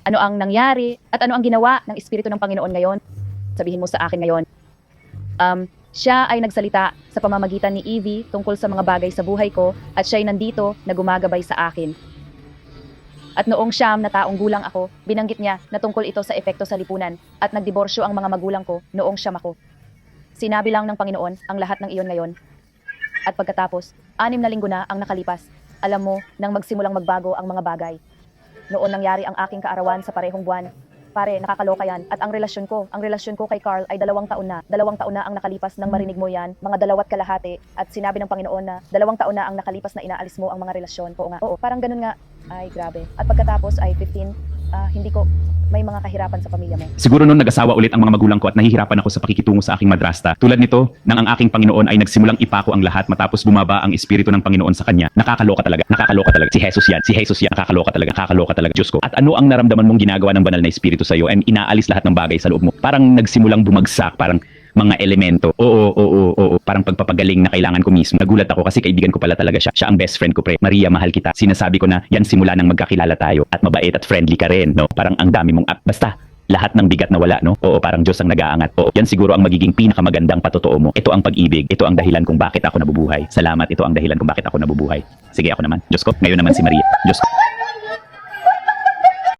Ano ang nangyari at ano ang ginawa ng Espiritu ng Panginoon ngayon? Sabihin mo sa akin ngayon. Siya ay nagsalita sa pamamagitan ni Evie tungkol sa mga bagay sa buhay ko at siya ay nandito na gumagabay sa akin. At noong 9 na taong gulang ako, binanggit niya na tungkol ito sa epekto sa lipunan at nagdiborsyo ang mga magulang ko noong 9 ako. Sinabi lang ng Panginoon ang lahat ng iyon ngayon. At pagkatapos, 6 na linggo na ang nakalipas. Alam mo, nang magsimulang magbago ang mga bagay. Noon nangyari ang aking kaarawan sa parehong buwan. Pare, nakakaloka yan. At ang relasyon ko kay Carl ay 2 taon na. 2 taon na ang nakalipas nang marinig mo yan, mga 2 kalahati. At sinabi ng Panginoon na 2 taon na ang nakalipas na inaalis mo ang mga relasyon. Oo nga, oo, parang ganun nga. Ay, grabe. At pagkatapos ay 15, hindi ko, may mga kahirapan sa pamilya mo. Siguro noon nag-asawa ulit ang mga magulang ko at nahihirapan ako sa pakikitungo sa aking madrasta. Tulad nito, nang ang aking Panginoon ay nagsimulang ipako ang lahat matapos bumaba ang Espiritu ng Panginoon sa kanya. Nakakaloka talaga. Nakakaloka talaga. Si Jesus yan. Nakakaloka talaga. Nakakaloka talaga. Diyos ko. At ano ang naramdaman mong ginagawa ng banal na Espiritu sa iyo? And inaalis lahat ng bagay sa loob mo. Parang nagsimulang bumagsak. Parang mga elemento. Oo. Parang pagpapagaling na kailangan ko mismo. Nagulat ako kasi kaibigan ko pala talaga siya. Siya ang best friend ko, pre. Maria, mahal kita. Sinasabi ko na yan simula nang magkakilala tayo. At mabait at friendly ka rin, no? Parang ang dami mong basta. Lahat ng bigat na wala, no? Oo, parang Diyos ang nag-aangat. Oo, yan siguro ang magiging pinakamagandang patotoo mo. Ito ang pag-ibig. Ito ang dahilan kung bakit ako nabubuhay. Salamat, ito ang dahilan kung bakit ako nabubuhay. Sige, ako naman. Diyos ko. Ngayon naman si Maria. Diyos ko.